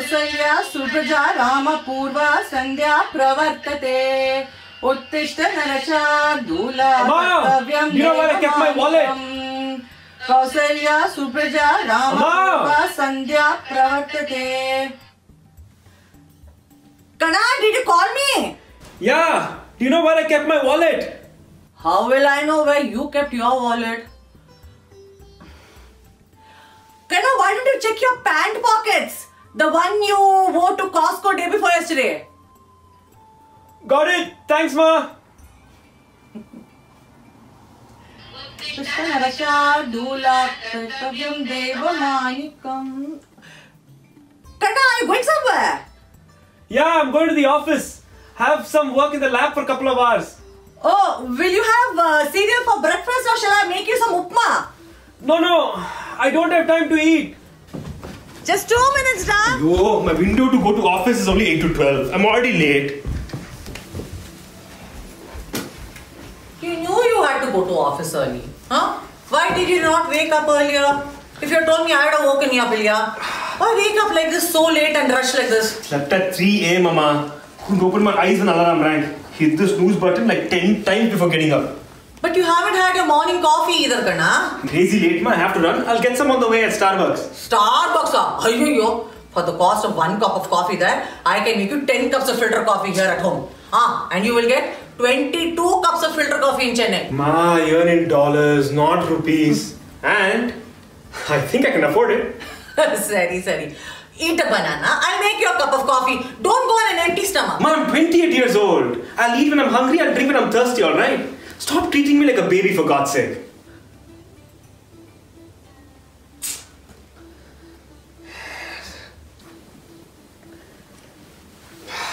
कौसल्या सुप्रजा रामपूर्वा संध्या प्रवर्तते उत्तिष्ठ नरशार्दूला कर्तव्यं देवमानिकम् कौसल्या सुप्रजा रामपूर्वा संध्या प्रवर्तते. Kana, did you call me? Yeah. Do you know where I kept my wallet? How will I know where you kept your wallet? Kana, why don't you check your pant pockets? The one you wore to Costco day before yesterday. Got it. Thanks, Ma. Kana, are you going somewhere? Yeah, I'm going to the office. Have some work in the lab for a couple of hours. Oh, will you have cereal for breakfast or shall I make you some upma? No, I don't have time to eat. Just 2 minutes, da. Yo, my window to go to office is only 8 to 12. I'm already late. You knew you had to go to office early, huh? Why did you not wake up earlier? If you had told me, I would have woken you up earlier. Why wake up like this so late and rush like this? Slept at 3 a.m., Mama. Couldn't open my eyes when alarm rang. Hit the snooze button like 10 times before getting up. But you haven't had your morning coffee either, Kana. Crazy late, Ma. I have to run. I'll get some on the way at Starbucks. Starbucks, ayyo. For the cost of 1 cup of coffee there, I can make you 10 cups of filter coffee here at home. And you will get 22 cups of filter coffee in Chennai. Ma, you earn in dollars, not rupees. And I think I can afford it. Sorry. Eat a banana. I'll make you a cup of coffee. Don't go on an empty stomach. Ma, I'm 28 years old. I'll eat when I'm hungry. I'll drink when I'm thirsty, alright? Stop treating me like a baby, for God's sake.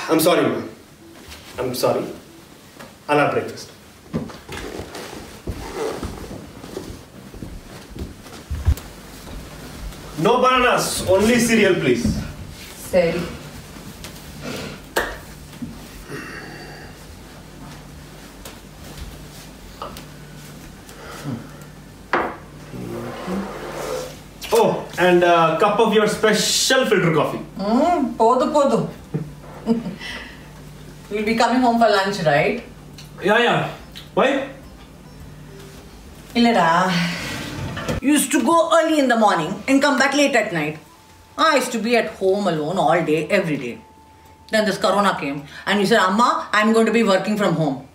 I'm sorry, Ma. I'm sorry. I'll have breakfast. No bananas, only cereal, please. Sorry. Oh, and a cup of your special filter coffee. Podu. You'll be coming home for lunch, right? Yeah. Why? Illada. You used to go early in the morning and come back late at night. I used to be at home alone all day, every day. Then this corona came and you said, Amma, I'm going to be working from home.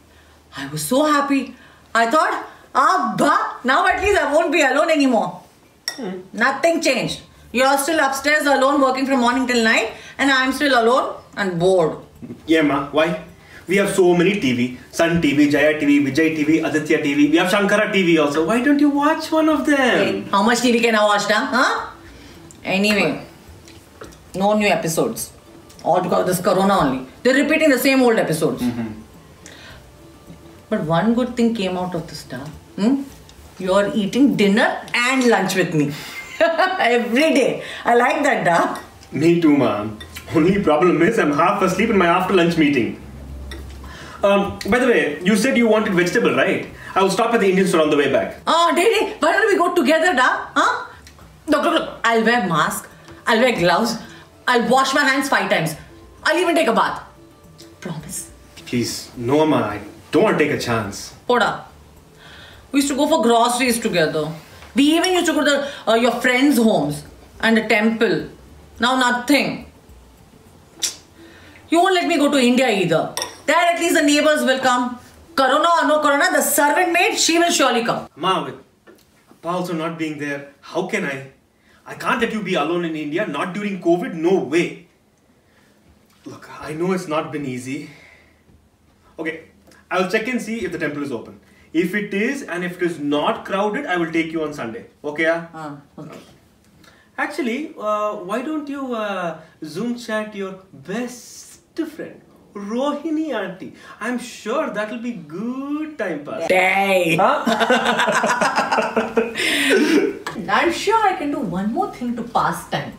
I was so happy. I thought, Abba, now at least I won't be alone anymore. Nothing changed. You're still upstairs alone working from morning till night and I'm still alone and bored. Yeah, Ma. Why? We have so many TV. Sun TV, Jaya TV, Vijay TV, Aditya TV. We have Shankara TV also. Why don't you watch one of them? Hey, how much TV can I watch now? Huh? Anyway, no new episodes. All because of this corona only. They're repeating the same old episodes. But one good thing came out of this, da. You're eating dinner and lunch with me. Every day. I like that, da. Me too, Ma. Only problem is I'm half asleep in my after lunch meeting. By the way, you said you wanted vegetable, right? I will stop at the Indian store on the way back. Daddy, why don't we go together, da? Huh? Look. I'll wear mask. I'll wear gloves. I'll wash my hands 5 times. I'll even take a bath. Promise. Please, no, Ma. I don't want to take a chance. Poda. We used to go for groceries together. We even used to go to your friends' homes and the temple. Now nothing. You won't let me go to India either. There at least the neighbors will come. Corona or no corona, the servant maid, she will surely come. Ma, with Appa also not being there, how can I? I can't let you be alone in India, not during COVID, no way. Look, I know it's not been easy. Okay, I'll check and see if the temple is open. If it is and if it is not crowded, I will take you on Sunday. Okay? Okay. Actually, why don't you Zoom chat your best friend, Rohini auntie? I'm sure that will be good time pass. Hey! Huh? I'm sure I can do one more thing to pass time.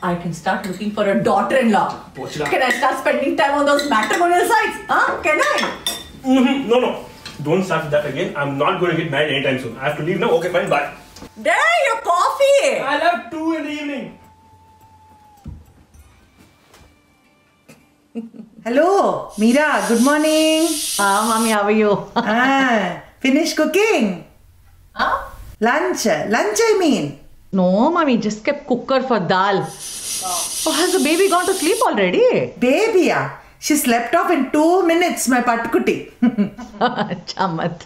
I can start looking for a daughter-in-law. Can I start spending time on those matrimonial sites? Can I? No. Don't start with that again. I'm not going to get married anytime soon. I have to leave now. Okay, fine. Bye. There, your coffee! I'll have 2 in the evening. Hello, Meera. Good morning. Mommy, how are you? Finished cooking? Huh? Lunch, I mean. No, Mommy, just kept cooker for dal. Oh, has the baby gone to sleep already? Baby, yeah. She slept off in 2 minutes, my patkutti. Chamat.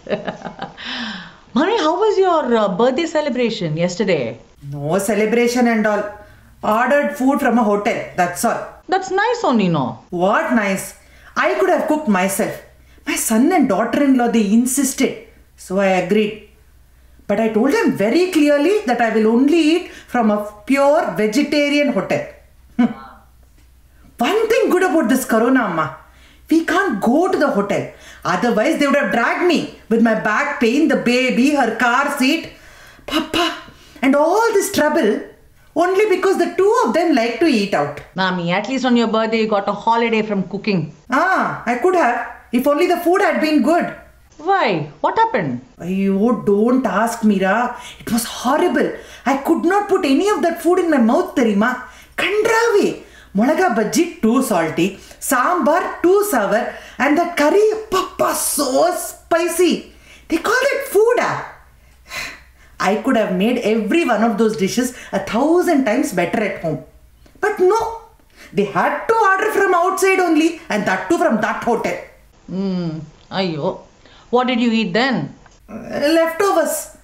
Mommy, how was your birthday celebration yesterday? No celebration and all. Ordered food from a hotel, that's all. That's nice only, no? What nice. I could have cooked myself. My son and daughter-in-law, they insisted. So I agreed. But I told them very clearly that I will only eat from a pure vegetarian hotel. One thing good about this corona, Amma. We can't go to the hotel. Otherwise, they would have dragged me with my back pain, the baby, her car seat, Papa, and all this trouble only because the two of them like to eat out. Mommy, at least on your birthday you got a holiday from cooking. I could have, if only the food had been good. Why? What happened? Oh, don't ask, Meera. It was horrible. I could not put any of that food in my mouth, Terima. Kandravi. Molaga bhaji, too salty. Sambar, too sour. And that curry, Papa, so spicy. They call it food, I could have made every one of those dishes 1,000 times better at home. But no. They had to order from outside only. And that too from that hotel. Ayyo. What did you eat then? Leftovers.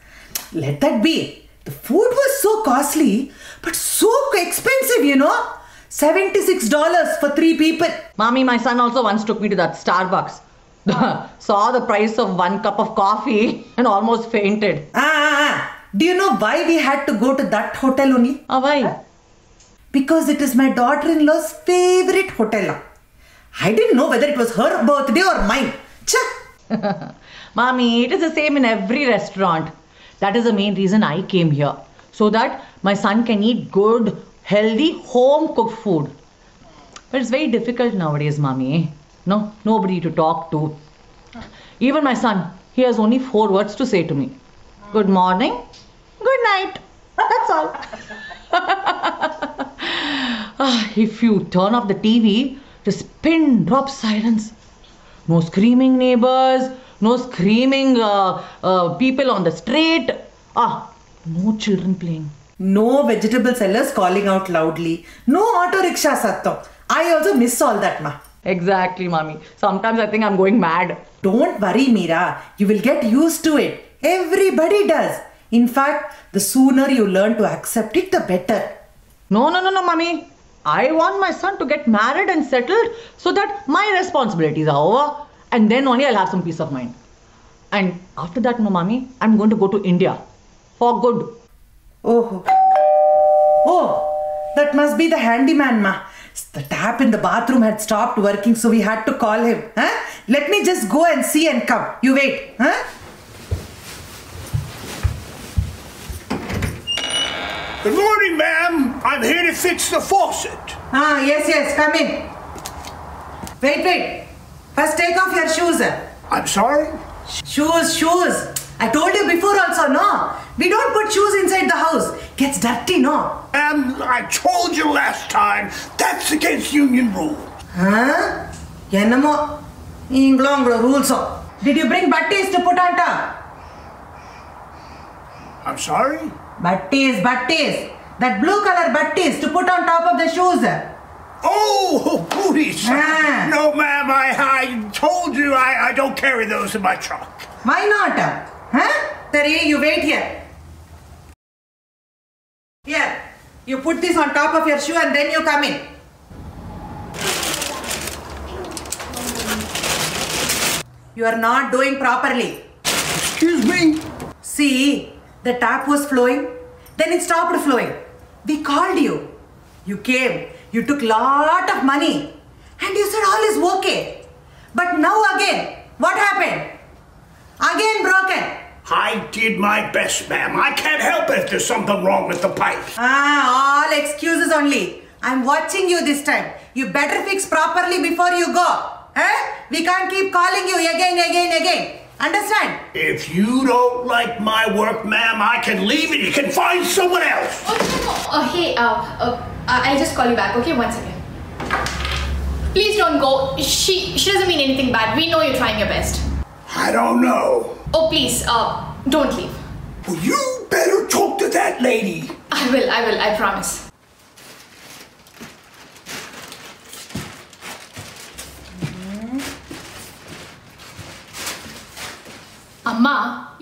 Let that be. The food was so costly, but so expensive, you know. $76 for 3 people. Mommy, my son also once took me to that Starbucks. Saw the price of 1 cup of coffee and almost fainted. Do you know why we had to go to that hotel only? Why? Because it is my daughter-in-law's favorite hotel. I didn't know whether it was her birthday or mine. Mommy, it is the same in every restaurant. That is the main reason I came here. So that my son can eat good, healthy, home-cooked food. But it's very difficult nowadays, Mommy. No, nobody to talk to. Even my son, he has only 4 words to say to me. Good morning, good night. That's all. If you turn off the TV, just pin drop silence. No screaming neighbors, no screaming people on the street. No children playing. No vegetable sellers calling out loudly. No auto rickshaw satto. I also miss all that, ma. Exactly, Mommy. Sometimes I think I'm going mad. Don't worry, Meera. You will get used to it. Everybody does. In fact, the sooner you learn to accept it, the better. No, Mommy. I want my son to get married and settled so that my responsibilities are over. And then only I'll have some peace of mind. And after that, no, Mommy, I'm going to go to India. For good. Oh, that must be the handyman, ma. The tap in the bathroom had stopped working, so we had to call him. Let me just go and see and come. You wait. Good morning, ma'am. I'm here to fix the faucet. Yes, come in. Wait. First take off your shoes. I'm sorry? Shoes. I told you before also, no? We don't put shoes inside the house. Gets dirty, no? I told you last time, that's against union rule. Yenamo, inglong rules. Did you bring battis to put on top? I'm sorry? Battis. That blue color battis to put on top of the shoes. Oh, booties. No, ma'am, I told you I don't carry those in my truck. Why not? Tari, you wait here. Here, you put this on top of your shoe and then you come in. You are not doing properly. Excuse me? See, the tap was flowing, then it stopped flowing. We called you. You came, you took lot of money and you said all is okay. But now again, what happened? Again broken. I did my best, ma'am. I can't help it if there's something wrong with the pipe. All excuses only. I'm watching you this time. You better fix properly before you go. We can't keep calling you again. Understand? If you don't like my work, ma'am, I can leave and you can find someone else. Oh, no. Hey, I'll just call you back, okay? 1 second. Please don't go. She doesn't mean anything bad. We know you're trying your best. I don't know. Oh, please, don't leave. Well, you better talk to that lady. I will, I promise. Amma,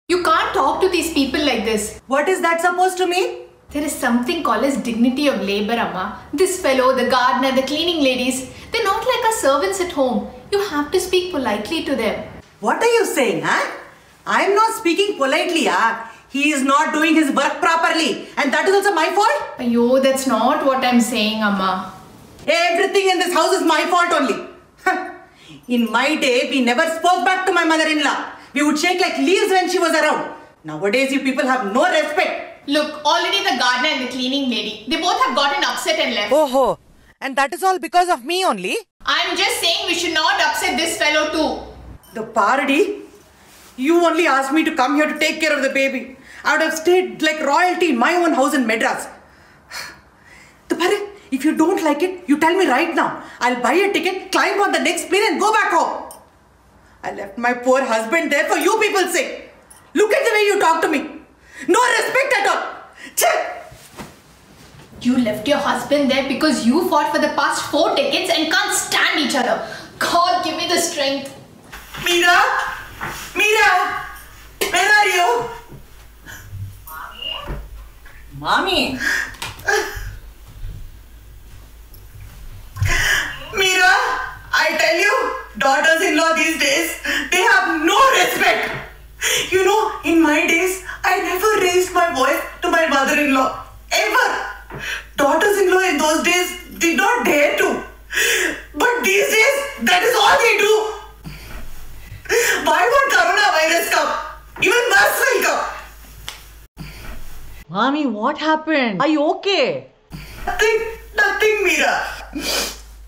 you can't talk to these people like this. What is that supposed to mean? There is something called as dignity of labor, Amma. This fellow, the gardener, the cleaning ladies, they're not like our servants at home. You have to speak politely to them. What are you saying, huh? I'm not speaking politely, He is not doing his work properly. And that is also my fault? Ayo, that's not what I'm saying, Amma. Everything in this house is my fault only. In my day, we never spoke back to my mother-in-law. We would shake like leaves when she was around. Nowadays, you people have no respect. Look, already the gardener and the cleaning lady, they both have gotten upset and left. Oh, and that is all because of me only? I'm just saying we should not upset this fellow too. The party? You only asked me to come here to take care of the baby. I would have stayed like royalty in my own house in Madras. The party, if you don't like it, you tell me right now. I'll buy a ticket, climb on the next plane and go back home. I left my poor husband there for you people's sake. Look at the way you talk to me. No respect at all. Check. You left your husband there because you fought for the past 4 decades and can't stand each other. God, give me the strength. Meera? Meera? Where are you? Mommy? Meera, I tell you, daughters-in-law these days, they have no respect. You know, in my days, I never raised my voice to my mother-in-law. Ever. Daughters-in-law in those days did not dare to. But these days, that is all they do. Why won't coronavirus come? Even worse will come. Mommy, what happened? Are you okay? Nothing, Meera.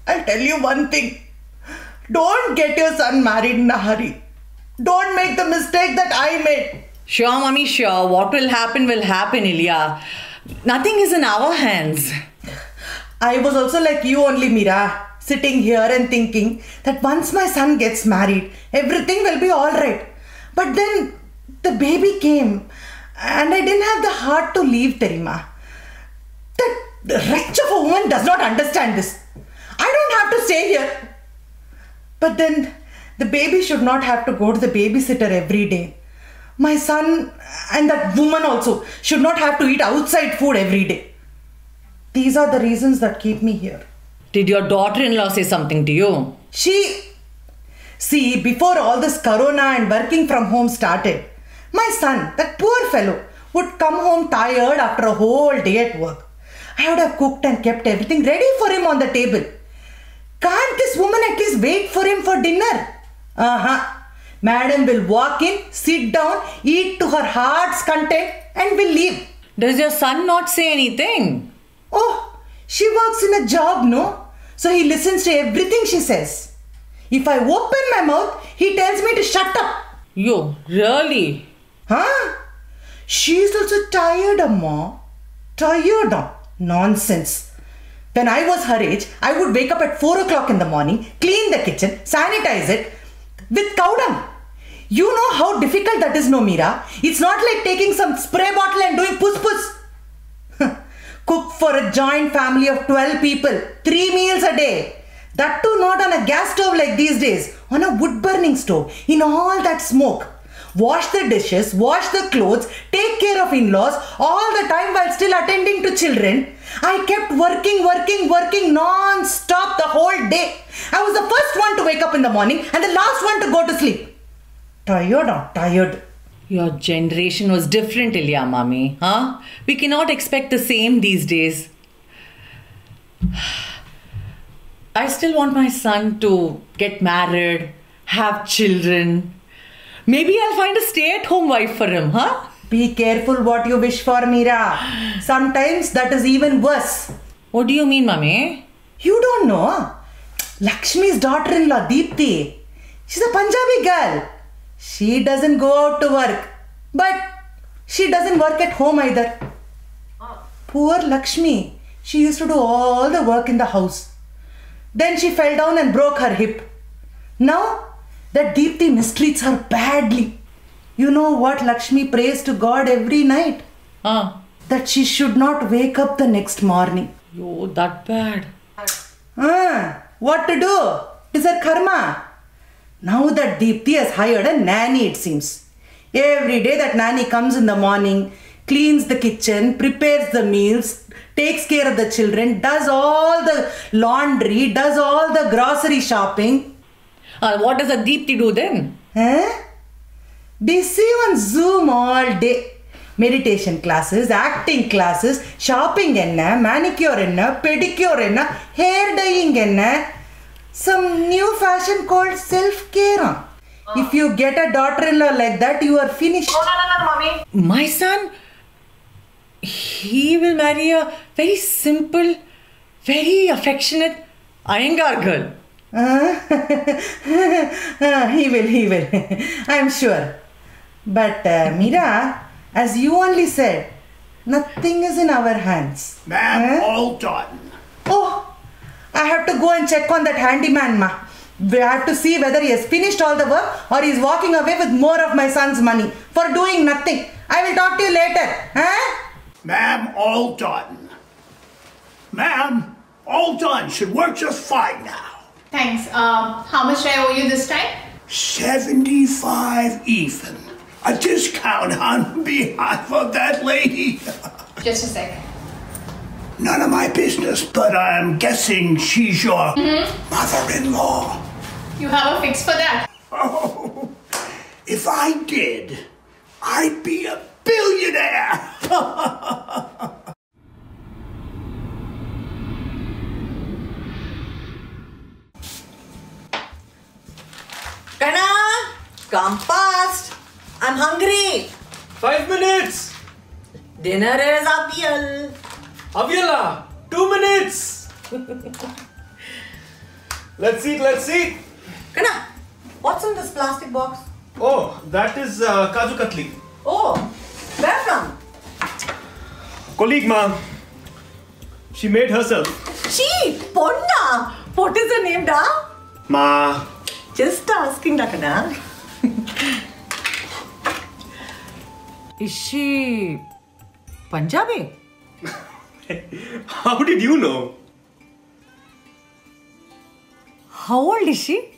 I'll tell you one thing. Don't get your son married in a hurry. Don't make the mistake that I made. Sure, Mommy, sure. What will happen, Ilya. Nothing is in our hands. I was also like you only, Meera. Sitting here and thinking that once my son gets married, everything will be alright. But then the baby came and I didn't have the heart to leave, Terima. That wretch of a woman does not understand this. I don't have to stay here. But then the baby should not have to go to the babysitter every day. My son and that woman also should not have to eat outside food every day. These are the reasons that keep me here. Did your daughter-in-law say something to you? See, before all this corona and working from home started, my son, that poor fellow, would come home tired after a whole day at work. I would have cooked and kept everything ready for him on the table. Can't this woman at least wait for him for dinner? Madam will walk in, sit down, eat to her heart's content and will leave. Does your son not say anything? Oh, she works in a job, no? So he listens to everything she says. If I open my mouth, he tells me to shut up. You, really? She's also tired, Amma. Tired? Nonsense. When I was her age, I would wake up at 4 o'clock in the morning, clean the kitchen, sanitize it with cow dung. You know how difficult that is, no, Meera? It's not like taking some spray bottle and doing puss-puss. Cook for a joint family of 12 people, 3 meals a day. That too not on a gas stove like these days, on a wood-burning stove, in all that smoke. Wash the dishes, wash the clothes, take care of in-laws, all the time while still attending to children. I kept working non-stop the whole day. I was the first one to wake up in the morning and the last one to go to sleep. Tired. Your generation was different, Ilya, Mommy. We cannot expect the same these days. I still want my son to get married, have children. Maybe I'll find a stay-at-home wife for him, Be careful what you wish for, Meera. Sometimes that is even worse. What do you mean, Mommy? You don't know. Lakshmi's daughter-in-law, Deepthi. She's a Punjabi girl. She doesn't go out to work. But she doesn't work at home either. Poor Lakshmi. She used to do all the work in the house. Then she fell down and broke her hip. Now, that Deepthi mistreats her badly. You know what Lakshmi prays to God every night? That she should not wake up the next morning. Yo, that bad. What to do? It is her karma. Now that Deepthi has hired a nanny, it seems. Every day that nanny comes in the morning, cleans the kitchen, prepares the meals, takes care of the children, does all the laundry, does all the grocery shopping. What does a Deepthi do then? Busy on Zoom all day. Meditation classes, acting classes, shopping enna, manicure enna, pedicure enna, hair dyeing enna. Some new fashion called self-care. If you get a daughter-in-law like that, you are finished. My son, he will marry a very simple, very affectionate Iyengar girl. He will. I'm sure. But Meera, as you only said, nothing is in our hands. Ma'am, all done. Oh, I have to go and check on that handyman, ma. We have to see whether he has finished all the work or he is walking away with more of my son's money for doing nothing. I will talk to you later. Ma'am, all done. Ma'am, all done. Should work just fine now. Thanks. How much do I owe you this time? 75 even. A discount on behalf of that lady. Just a sec. None of my business, but I'm guessing she's your mother-in-law. You have a fix for that? Oh, if I did, I'd be a billionaire. Kana, come fast. I'm hungry. 5 minutes. Dinner is avial. Aviala, 2 minutes. Let's eat. Kana, what's in this plastic box? Oh, that is Kaju Katli. Oh, where from? Colleague, ma. She made herself. She, Ponna. What is her name, da? Ma. Just asking, da, Kana. Is she Punjabi? How did you know? How old is she?